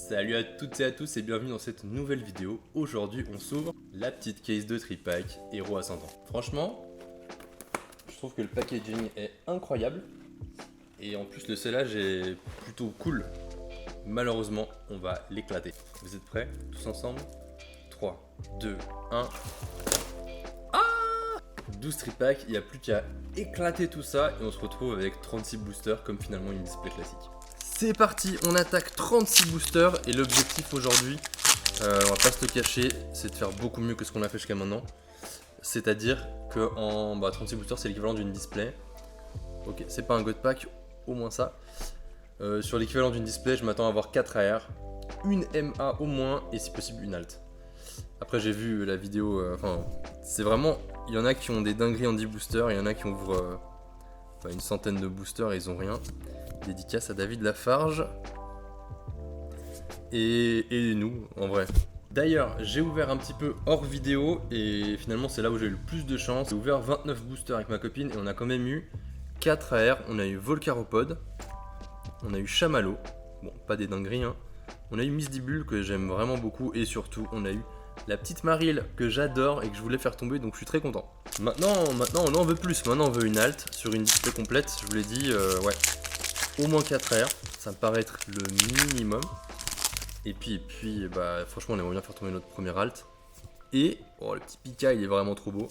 Salut à toutes et à tous et bienvenue dans cette nouvelle vidéo. Aujourd'hui on s'ouvre la petite case de Tripack Héros Ascendant. Franchement, je trouve que le packaging est incroyable. Et en plus le scellage est plutôt cool. Malheureusement, on va l'éclater. Vous êtes prêts? Tous ensemble? 3, 2, 1... 12 Tripack, il n'y a plus qu'à éclater tout ça et on se retrouve avec 36 boosters comme finalement une display classique. C'est parti, on attaque 36 boosters et l'objectif aujourd'hui, on va pas se le cacher, c'est de faire beaucoup mieux que ce qu'on a fait jusqu'à maintenant. C'est-à-dire que 36 boosters c'est l'équivalent d'une display. Ok, c'est pas un god pack, au moins ça. Sur l'équivalent d'une display, je m'attends à avoir 4 AR, une MA au moins et si possible une alt. Après j'ai vu la vidéo, c'est vraiment, il y en a qui ont des dingueries en 10 boosters, il y en a qui ouvrent une centaine de boosters et ils ont rien. Dédicace à David Lafarge et nous en vrai. D'ailleurs j'ai ouvert un petit peu hors vidéo et finalement c'est là où j'ai eu le plus de chance. J'ai ouvert 29 boosters avec ma copine et on a quand même eu 4 AR. On a eu Volcaropod, on a eu Chamallow, bon pas des dingueries hein. On a eu Misdibule que j'aime vraiment beaucoup et surtout on a eu la petite Marill que j'adore et que je voulais faire tomber, donc je suis très content. Maintenant on en veut plus, maintenant on veut une alt sur une display complète, je vous l'ai dit, ouais. Au moins 4 R, ça me paraît être le minimum. Et puis franchement on aimerait bien faire tomber notre première alt. Et, oh le petit Pika il est vraiment trop beau.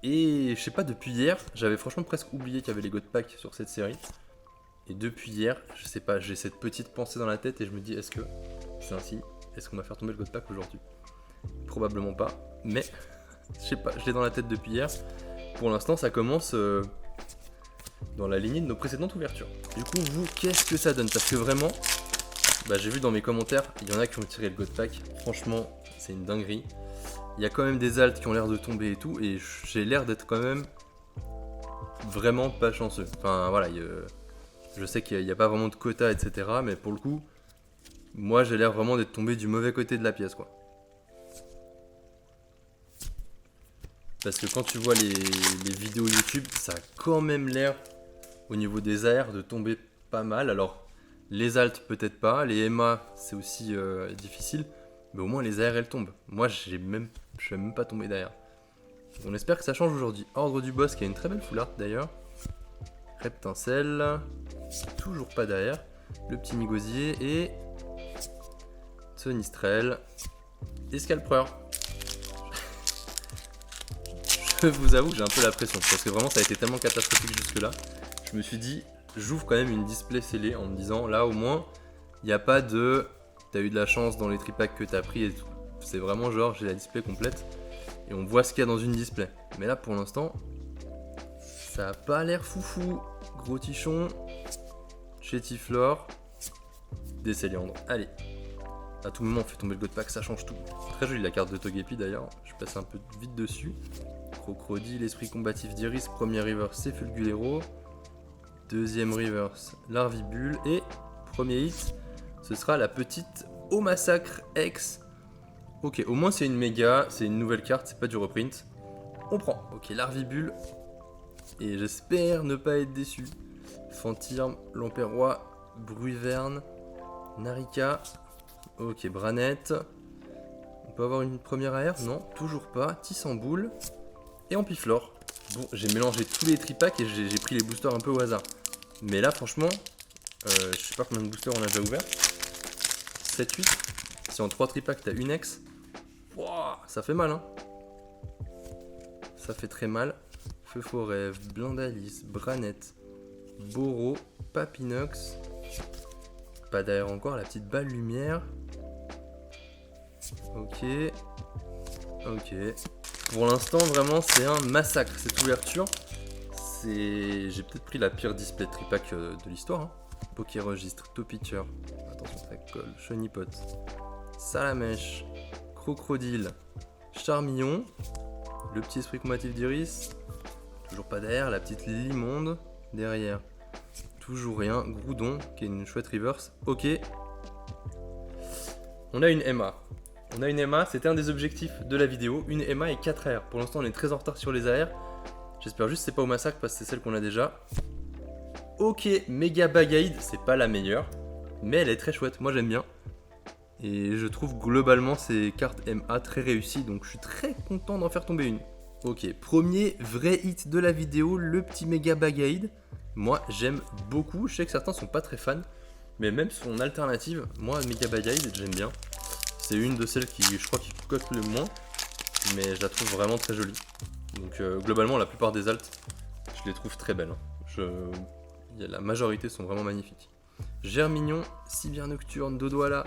Et je sais pas, depuis hier, j'avais franchement presque oublié qu'il y avait les God Pack sur cette série. Et depuis hier, je sais pas, j'ai cette petite pensée dans la tête et je me dis est-ce que c'est ainsi? Est-ce qu'on va faire tomber le God Pack aujourd'hui? Probablement pas, mais je sais pas, je l'ai dans la tête depuis hier. Pour l'instant, ça commence dans la lignée de nos précédentes ouvertures. Du coup, vous, qu'est-ce que ça donne? Parce que vraiment, j'ai vu dans mes commentaires, il y en a qui ont tiré le God Pack. Franchement, c'est une dinguerie. Il y a quand même des alts qui ont l'air de tomber et tout, et j'ai l'air d'être quand même vraiment pas chanceux. Enfin voilà, je sais qu'il n'y a pas vraiment de quota, etc. Mais pour le coup, moi j'ai l'air vraiment d'être tombé du mauvais côté de la pièce, quoi. Parce que quand tu vois les vidéos YouTube, ça a quand même l'air, au niveau des AR, de tomber pas mal. Alors, les alts peut-être pas, les MA c'est aussi difficile, mais au moins les AR elles tombent. Moi je suis même pas tombé derrière. On espère que ça change aujourd'hui. Ordre du boss qui a une très belle full art d'ailleurs. Reptincelle, toujours pas derrière. Le petit Migosier et Sonistrel et Scalpreur. Je vous avoue que j'ai un peu la pression parce que vraiment ça a été tellement catastrophique jusque là. Je me suis dit, j'ouvre quand même une display scellée en me disant là au moins il n'y a pas de t'as eu de la chance dans les tripacks que t'as pris et tout. C'est vraiment genre j'ai la display complète et on voit ce qu'il y a dans une display. Mais là pour l'instant ça a pas l'air foufou. Gros tichon, Chétiflore, des Céliandres. Allez, à tout moment on fait tomber le God Pack, ça change tout. Très jolie la carte de Togepi d'ailleurs, je passe un peu vite dessus. Crocodile, esprit combatif d'Iris, premier reverse c'est Fulgulero. Deuxième reverse, Larvibule. Et premier hit, ce sera la petite Au Massacre X. Ok, au moins c'est une méga, c'est une nouvelle carte, c'est pas du reprint. On prend. Ok, Larvibule. Et j'espère ne pas être déçu. Fantirme, Lamperrois, Bruiverne, Narika. Ok, Branette. On peut avoir une première AR? Non, toujours pas. Tissamboule. Et Ampiflore. Bon, j'ai mélangé tous les tripacks et j'ai pris les boosters un peu au hasard. Mais là, franchement, je sais pas combien de boosters on a déjà ouvert. 7, 8. Si en 3 tripacks, t'as une X. Wow, ça fait mal, hein. Ça fait très mal. Feu Forêt, Blindalis, Branette, Boro, Papinox. Pas d'air encore, la petite balle lumière. Ok. Ok. Pour l'instant, vraiment, c'est un massacre cette ouverture. J'ai peut-être pris la pire display de tripack de l'histoire. Hein. Pokéregistre, Topitcher. Attention, ça colle. Chonipot. Salamèche. Crocodile. Charmillon. Le petit esprit combatif d'Iris. Toujours pas derrière. La petite Limonde. Derrière. Toujours rien. Groudon, qui est une chouette reverse. Ok. On a une MA. On a une MA, c'était un des objectifs de la vidéo. Une MA et 4 AR. Pour l'instant, on est très en retard sur les AR. J'espère juste que c'est pas au massacre parce que c'est celle qu'on a déjà. Ok, méga bagaïde, c'est pas la meilleure. mais elle est très chouette, moi j'aime bien. Et je trouve globalement ces cartes MA très réussies, donc je suis très content d'en faire tomber une. Ok, premier vrai hit de la vidéo, le petit Mega Bagaid. Moi j'aime beaucoup, je sais que certains sont pas très fans, mais même son alternative, moi Mega Bagaid j'aime bien. C'est une de celles qui, je crois, qui cote le moins, mais je la trouve vraiment très jolie. Donc globalement la plupart des alts, je les trouve très belles. La majorité sont vraiment magnifiques. Germignon, Sibire Nocturne, Dodoala,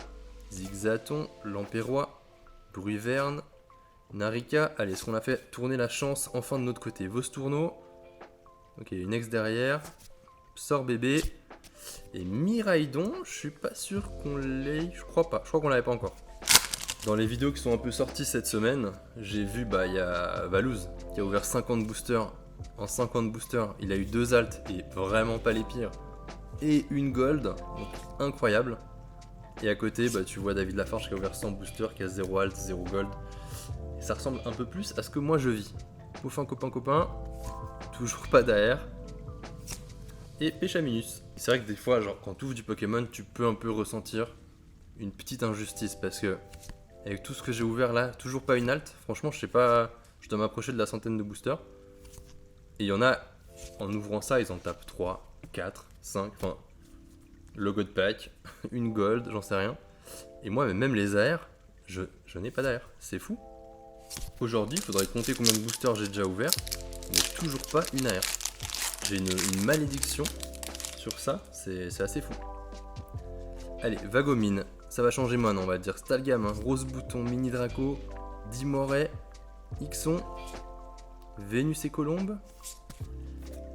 Zigzaton, Lampérois, Bruverne, Narika. Allez, est-ce qu'on a fait tourner la chance enfin de notre côté? Vostourneau. Ok, une ex derrière. Sort bébé. Et Miraidon, je suis pas sûr qu'on l'ait. Je crois pas. Je crois qu'on l'avait pas encore. Dans les vidéos qui sont un peu sorties cette semaine, j'ai vu, il y a Valouz qui a ouvert 50 boosters. En 50 boosters, il a eu 2 alts et vraiment pas les pires. Et une gold, donc incroyable. Et à côté, tu vois David Lafarge qui a ouvert 100 boosters, qui a 0 alt, 0 gold. Et ça ressemble un peu plus à ce que moi je vis. Poufin copain, toujours pas d'AR. Et Péchaminus. C'est vrai que des fois, genre quand tu ouvres du Pokémon, tu peux un peu ressentir une petite injustice. Parce que, avec tout ce que j'ai ouvert là, toujours pas une alt. Franchement, je sais pas, je dois m'approcher de la centaine de boosters. Et il y en a, en ouvrant ça, ils en tapent 3, 4, 5, enfin, logo de pack, une gold, j'en sais rien. Et moi, même les AR, je n'ai pas d'AR, c'est fou. Aujourd'hui, il faudrait compter combien de boosters j'ai déjà ouvert, mais toujours pas une AR. J'ai une malédiction sur ça, c'est assez fou. Allez, Vagomine, ça va changer maintenant, on va dire Stalgam, Rose Bouton, Mini Draco, Dimoret, Ixon, Vénus et Colombe,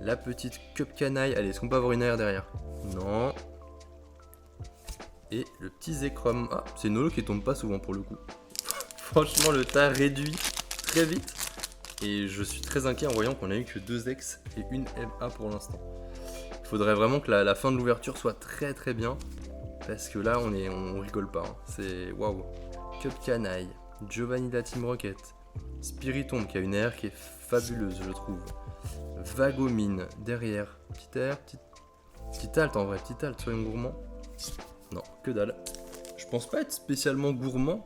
la petite Cup Canaille. Allez, est-ce qu'on peut avoir une AR derrière? Non. Et le petit Zekrom. Ah, c'est une holo qui tombe pas souvent pour le coup. Franchement, le tas réduit très vite. Et je suis très inquiet en voyant qu'on a eu que 2 ex et une MA pour l'instant. Il faudrait vraiment que la fin de l'ouverture soit très très bien. Parce que là, on rigole pas. C'est waouh. Cup Canaille, Giovanni de la Team Rocket, Spiritomb qui a une AR qui est fabuleuse, je trouve. Vagomine derrière. Petite alt en vrai, petite alt, soyons gourmands. Non, que dalle. Je pense pas être spécialement gourmand.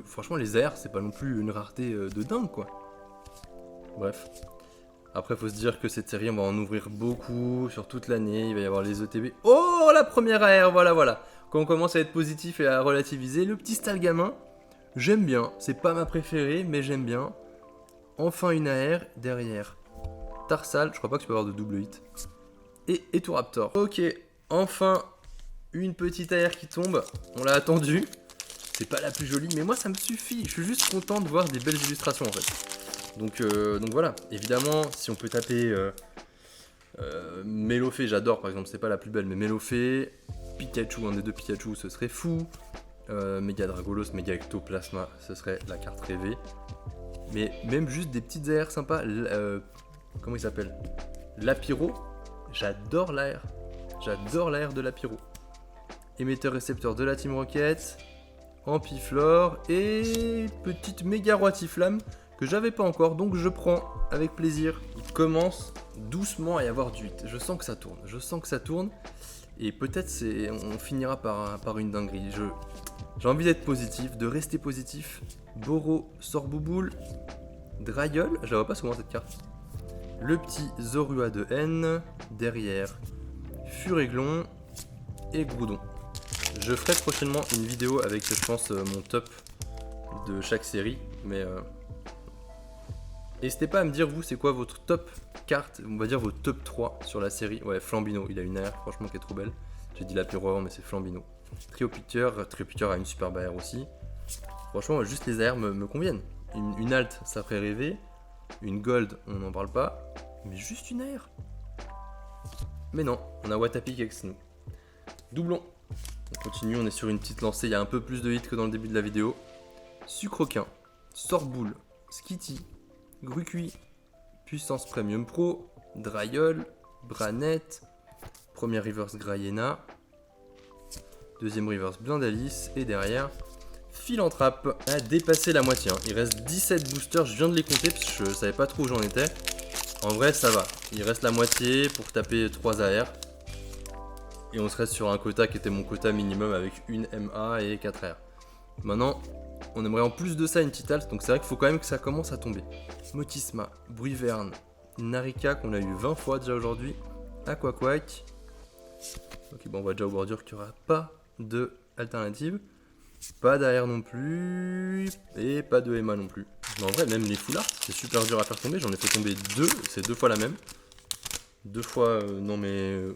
Franchement, les AR, c'est pas non plus une rareté de dingue, quoi. Bref. Après, faut se dire que cette série, on va en ouvrir beaucoup sur toute l'année. Il va y avoir les ETB. Oh, la première AR, voilà. Quand on commence à être positif et à relativiser, le petit Stalgamin, j'aime bien. C'est pas ma préférée, mais j'aime bien. Enfin une AR derrière. Tarsal, je crois pas que tu peux avoir de double hit. Et Eturaptor. Ok, enfin une petite AR qui tombe. On l'a attendu. C'est pas la plus jolie, mais moi ça me suffit. Je suis juste content de voir des belles illustrations en fait. Donc voilà. Évidemment, si on peut taper Melofée, j'adore par exemple. C'est pas la plus belle, mais Melofée, Pikachu, un des 2 Pikachu, ce serait fou. Mega Dragolos, Mega Ectoplasma, ce serait la carte rêvée. Mais même juste des petites AR sympas. Comment il s'appelle? Lapiro. J'adore l'AR. J'adore l'AR de Lapiro. Émetteur-récepteur de la Team Rocket. Ampiflore. Et petite méga Roitiflamme que j'avais pas encore. Donc je prends avec plaisir. Il commence doucement à y avoir du hit. Je sens que ça tourne. Et peut-être on finira par une dinguerie. J'ai envie d'être positif, de rester positif. Boro, Sorbouboule, Drayol, je la vois pas souvent cette carte. Le petit Zorua de N, derrière Furéglon et Groudon. Je ferai prochainement une vidéo avec, je pense, mon top de chaque série, mais n'hésitez pas à me dire vous, c'est quoi votre top carte, on va dire vos top 3 sur la série. Ouais, Flambino, il a une AR, franchement, qui est trop belle. J'ai dit Lapiro avant, mais c'est Flambino. Trio Picture a une superbe AR aussi. Franchement, juste les AR me conviennent. Une alt, ça ferait rêver. Une gold, on n'en parle pas. Mais juste une AR. Mais non, on a Watapik avec nous. Doublon. On continue, on est sur une petite lancée. Il y a un peu plus de hits que dans le début de la vidéo. Sucroquin, Sorboule, Skitty, Grucuit, Puissance Premium Pro, Drayol, Branette, première reverse Grayena, deuxième reverse Blindalis, et derrière Philanthrape a dépassé la moitié. Il reste 17 boosters, je viens de les compter parce que je savais pas trop où j'en étais. En vrai, ça va. Il reste la moitié pour taper 3 AR. Et on serait sur un quota qui était mon quota minimum avec une MA et 4 R. Maintenant, on aimerait en plus de ça une petite halte, donc c'est vrai qu'il faut quand même que ça commence à tomber. Motisma, Bruiverne, Narika qu'on a eu 20 fois déjà aujourd'hui, Aquaquack. Ok, bon, on voit déjà aux bordures qu'il n'y aura pas de alternative. Pas d'AR non plus, et pas de Emma non plus. Mais en vrai, même les full art, c'est super dur à faire tomber. J'en ai fait tomber 2, c'est 2 fois la même. 2 fois non mais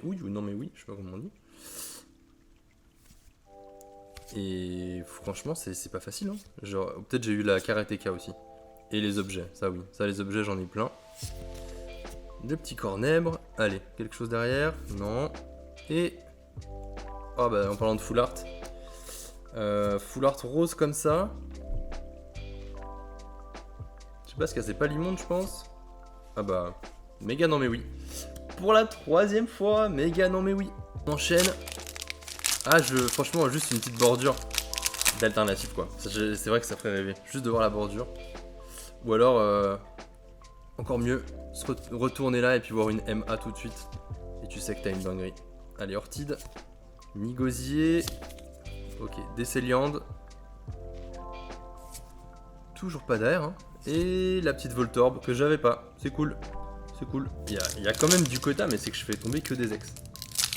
ouille ou non mais oui, je sais pas comment on dit. Et franchement, c'est pas facile. Hein. Genre, peut-être j'ai eu la karatéka aussi. Et les objets, ça oui. Ça, les objets, j'en ai plein. Des petits cornèbres. Allez, quelque chose derrière. Non. Et... oh bah, en parlant de full art. Full art rose comme ça. Je sais pas ce qu'il y a, c'est pas l'immonde, je pense. Ah bah, méga non mais oui. Pour la 3e fois, méga non mais oui. On enchaîne. Ah, franchement, juste une petite bordure d'alternative quoi. C'est vrai que ça ferait rêver. Juste de voir la bordure. Ou alors, encore mieux, retourner là et puis voir une MA tout de suite. Et tu sais que t'as une dinguerie. Allez, Ortide. Migosier. Ok, Décéliande. Toujours pas d'air. Hein. Et la petite Voltorb que j'avais pas. C'est cool. C'est cool. Il y a quand même du quota, mais c'est que je fais tomber que des ex.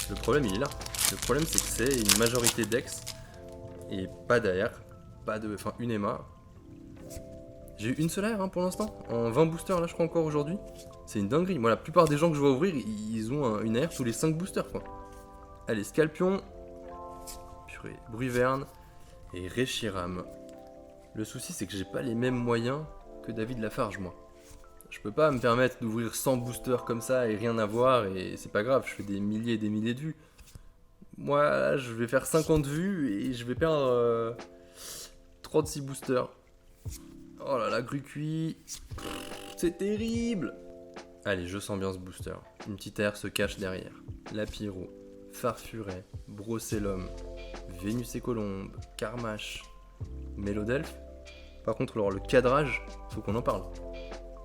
Le problème, il est là. Le problème, c'est que c'est une majorité d'ex. Et pas d'air. Enfin, une Emma. J'ai eu une seule air hein, pour l'instant. En 20 boosters, là, je crois encore aujourd'hui. C'est une dinguerie. Moi, la plupart des gens que je vois ouvrir, ils ont une air tous les 5 boosters, quoi. Allez, Scalpion. Purée. Bruiverne. Et Reshiram. Le souci, c'est que j'ai pas les mêmes moyens que David Lafarge, moi. Je peux pas me permettre d'ouvrir 100 boosters comme ça et rien avoir, et c'est pas grave, je fais des milliers et des milliers de vues. Moi, là, je vais faire 50 vues et je vais perdre 36 boosters. Oh là là, Grucuit. C'est terrible. Allez, je sens bien ce booster. Une petite air se cache derrière. Lapiro, Farfuret, Brocellum, Vénus et Colombe, Carmache, Mélodelphe. Par contre, alors le cadrage, faut qu'on en parle.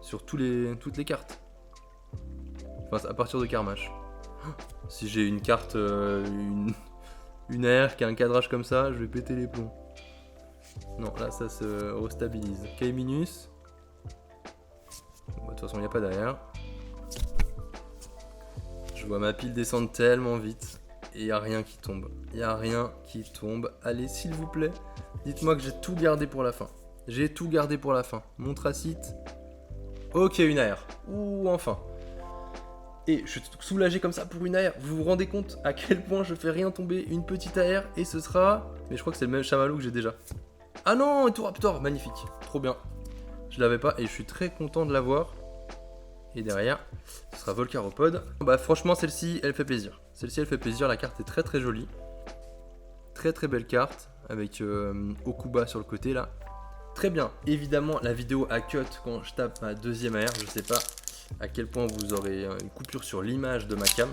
Sur toutes les cartes. Enfin, à partir de Carmache. Si j'ai une carte, une air qui a un cadrage comme ça, je vais péter les plombs. Non, là ça se restabilise. Kaiminus. De toute façon, il n'y a pas derrière. Je vois ma pile descendre tellement vite. Et il n'y a rien qui tombe. Il n'y a rien qui tombe. Allez, s'il vous plaît, dites-moi que j'ai tout gardé pour la fin. J'ai tout gardé pour la fin. Montracite. Ok, une AR. Ouh, enfin. Et je suis soulagé comme ça pour une AR. Vous vous rendez compte à quel point je fais rien tomber une petite AR et ce sera... Mais je crois que c'est le même chamallow que j'ai déjà. Ah non, Raptor, magnifique. Trop bien. Je l'avais pas et je suis très content de l'avoir. Et derrière, ce sera Volcaropod. Bah franchement, celle-ci, elle fait plaisir. Celle-ci, elle fait plaisir. La carte est très très jolie. Très très belle carte. Avec Okuba sur le côté là. Très bien. Évidemment, la vidéo a cut quand je tape ma deuxième AR. Je sais pas à quel point vous aurez une coupure sur l'image de ma cam.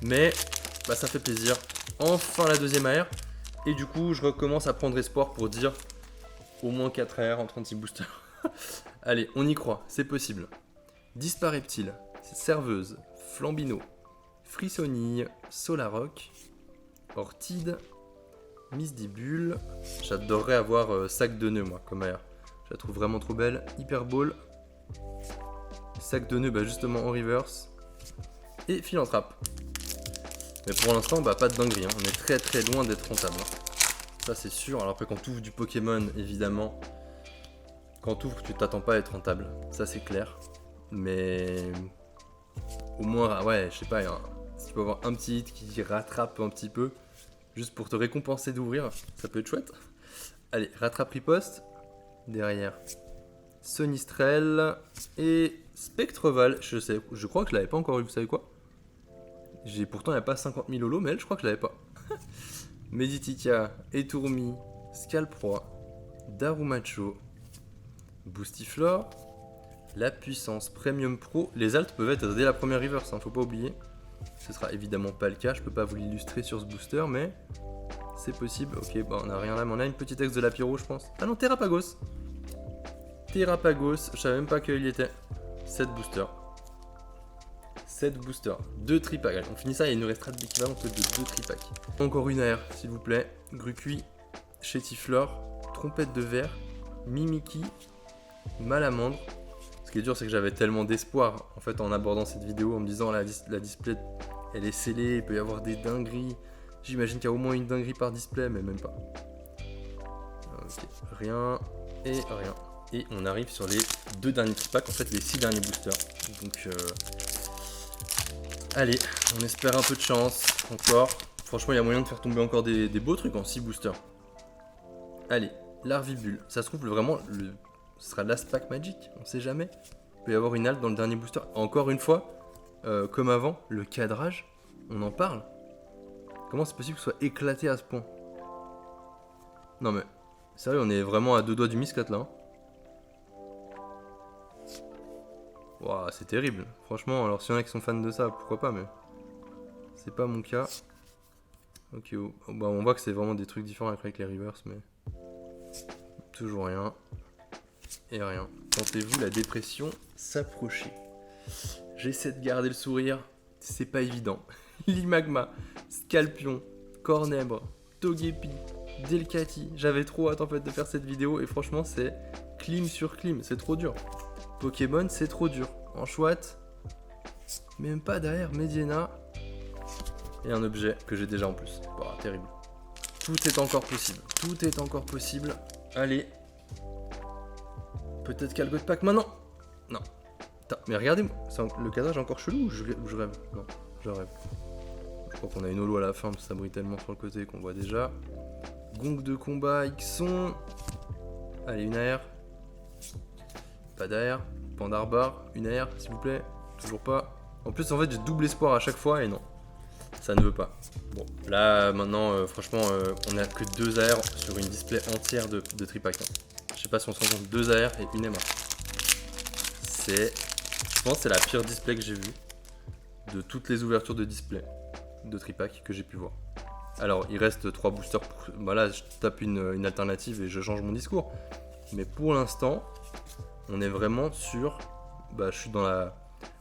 Mais bah, ça fait plaisir. Enfin la deuxième AR. Et du coup, je recommence à prendre espoir pour dire au moins 4 AR en 36 boosters. Allez, on y croit. C'est possible. Dispareptile, Serveuse, Flambino, Frissonille, Solaroc, Ortide, Misdibule. J'adorerais avoir Sac de nœuds moi comme AR. Je la trouve vraiment trop belle. Hyperball, Sac de nœuds bah, justement en reverse. Et Philanthrape. Mais pour l'instant, bah, pas de dinguerie. Hein. On est très très loin d'être rentable. Hein. Ça c'est sûr. Alors après quand tu ouvres du Pokémon, évidemment, quand tu ouvres, tu t'attends pas à être rentable. Ça c'est clair. Mais au moins, ouais, je sais pas, si tu peux avoir un petit hit qui rattrape un petit peu, juste pour te récompenser d'ouvrir, ça peut être chouette. Allez, rattrape riposte. Derrière, Sonistrel et Spectreval. Je crois que je l'avais pas encore eu, vous savez quoi? Pourtant, il n'y a pas 50 000 holos, mais elle, je crois que je l'avais pas. Meditica, Etourmi, Scalproie, Darumacho, Boostiflore. La puissance Premium Pro. Les alts peuvent être dès la première reverse, hein, faut pas oublier. Ce sera évidemment pas le cas, je peux pas vous l'illustrer sur ce booster, mais c'est possible. Ok, bah on a rien là, mais on a une petite ex de la Pyro, je pense. Ah non, Terrapagos. Terrapagos, je savais même pas qu'il y était. 7 boosters. 7 boosters, 2 tripacks. Allez, on finit ça et il nous restera de l'équivalent que de 2 tripacks. Encore une AR, s'il vous plaît. Grucuit, Chétiflore, Trompette de verre, Mimiki, Malamandre. Ce qui est dur, c'est que j'avais tellement d'espoir en fait en abordant cette vidéo en me disant la display elle est scellée, il peut y avoir des dingueries. J'imagine qu'il y a au moins une dinguerie par display, mais même pas. Ok, rien et rien. Et on arrive sur les 2 derniers tripacks, en fait les 6 derniers boosters. Donc allez, on espère un peu de chance encore. Franchement, il y a moyen de faire tomber encore des beaux trucs en 6 boosters. Allez, Larvibule. Ça se trouve vraiment, ce sera Last Pack Magic, on sait jamais. Il peut y avoir une halte dans le dernier booster. Encore une fois, comme avant, le cadrage, on en parle. Comment c'est possible que ce soit éclaté à ce point? Non mais, sérieux, on est vraiment à 2 doigts du miscat là. Hein. Waouh, c'est terrible. Franchement, alors s'il y en a qui sont fans de ça, pourquoi pas, mais c'est pas mon cas. Ok, bah on voit que c'est vraiment des trucs différents avec les reverse, mais toujours rien. Et rien. Sentez-vous la dépression s'approcher. J'essaie de garder le sourire, c'est pas évident. Limagma, Scalpion, Cornèbre, Togepi, Delcati. J'avais trop hâte en fait de faire cette vidéo et franchement c'est clim sur clim, c'est trop dur. Pokémon c'est trop dur. En chouette, même pas derrière Mediana. Et un objet que j'ai déjà en plus. Bah, terrible. Tout est encore possible. Tout est encore possible. Allez. Peut-être qu'Algot Pack maintenant. Non. Putain, mais regardez-moi. Le cadrage est encore chelou ou je rêve? Non, je rêve. Je crois qu'on a une holo à la fin parce que ça brille tellement sur le côté qu'on voit déjà. Gong de combat, Ixon. Allez, une AR. Pas d'AR. Pandarbar, une AR s'il vous plaît. Toujours pas. En plus, en fait, j'ai double espoir à chaque fois et non. Ça ne veut pas. Bon, là, maintenant, franchement, on a que 2 AR sur une display entière de tripack. Hein. Je sais pas si on se rend compte, 2 AR et une MA. Je pense que c'est la pire display que j'ai vue de toutes les ouvertures de display de tripack que j'ai pu voir. Alors, il reste 3 boosters. Bah là, je tape une alternative et je change mon discours. Mais pour l'instant, on est vraiment sur... Bah, je suis dans la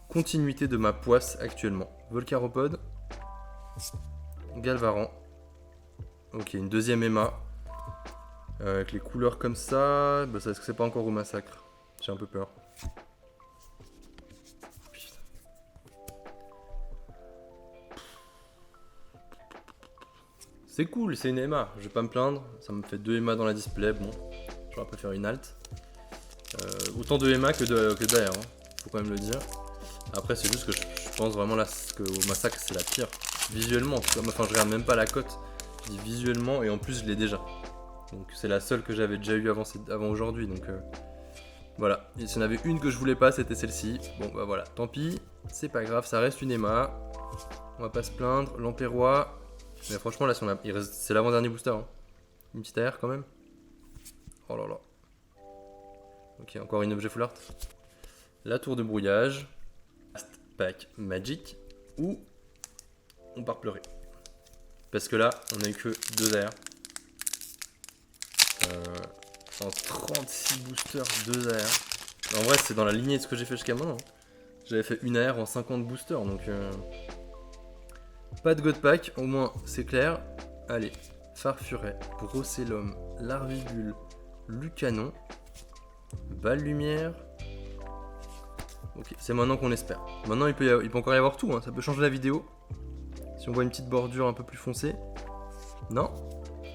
continuité de ma poisse actuellement. Volcaropod. Galvaran. Ok, une deuxième Emma. Avec les couleurs comme ça. Bah, est-ce que c'est pas encore au massacre? J'ai un peu peur. Putain. C'est cool, c'est une Emma. Je vais pas me plaindre. Ça me fait 2 Emma dans la display. Bon, j'aurais préféré une alt. Autant de Emma que d'AR. Hein. Faut quand même le dire. Après, c'est juste que je pense vraiment là qu'au massacre, c'est la pire. Visuellement, enfin je regarde même pas la cote, je dis visuellement et en plus je l'ai déjà. Donc c'est la seule que j'avais déjà eu avant aujourd'hui, donc voilà. Et s'il y en avait une que je voulais pas, c'était celle-ci. Bon bah voilà, tant pis, c'est pas grave, ça reste une Emma. On va pas se plaindre, l'Empérois. Mais franchement là, c'est l'avant-dernier booster. Hein. Une petite AR quand même. Oh là là. Ok, encore une objet full art. La tour de brouillage. Last Pack Magic. Ou... on part pleurer. Parce que là, on a eu que 2 AR. En 36 boosters, 2 AR. En vrai, c'est dans la lignée de ce que j'ai fait jusqu'à maintenant. J'avais fait une AR en 50 boosters, donc... pas de God Pack, au moins c'est clair. Allez, Farfuret, Brocellum, Larvibule, Lucanon, Balle Lumière. Ok, c'est maintenant qu'on espère. Maintenant, il peut encore y avoir tout, hein. Ça peut changer la vidéo. Si on voit une petite bordure un peu plus foncée. Non.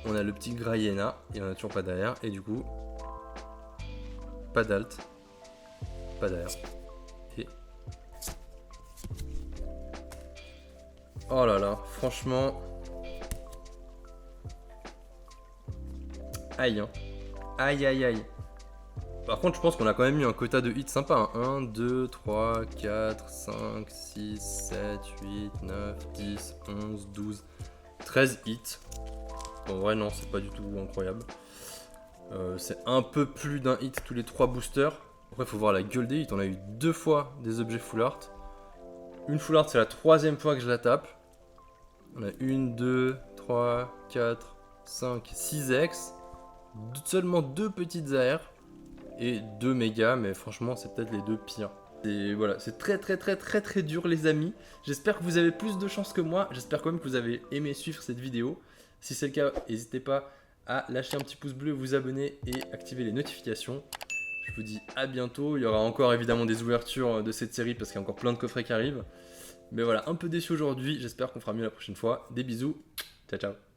On a le petit Graiena. Et on a toujours pas d'AR. Et du coup. Pas d'alt. Pas d'AR. Et. Oh là là. Franchement. Aïe. Hein. Aïe aïe aïe. Par contre, je pense qu'on a quand même eu un quota de hits sympa. Hein. 1, 2, 3, 4, 5, 6, 7, 8, 9, 10, 11, 12, 13 hits. En vrai, non, c'est pas du tout incroyable. C'est un peu plus d'un hit tous les 3 boosters. Après, il faut voir la gueule des hits. On a eu 2 fois des objets full art. Une full art, c'est la 3e fois que je la tape. On a 1, 2, 3, 4, 5, 6 X. Seulement 2 petites AR. Et 2 mégas, mais franchement, c'est peut-être les 2 pires. Et voilà, c'est très dur les amis. J'espère que vous avez plus de chance que moi. J'espère quand même que vous avez aimé suivre cette vidéo. Si c'est le cas, n'hésitez pas à lâcher un petit pouce bleu, vous abonner et activer les notifications. Je vous dis à bientôt. Il y aura encore évidemment des ouvertures de cette série parce qu'il y a encore plein de coffrets qui arrivent. Mais voilà, un peu déçu aujourd'hui. J'espère qu'on fera mieux la prochaine fois. Des bisous. Ciao ciao.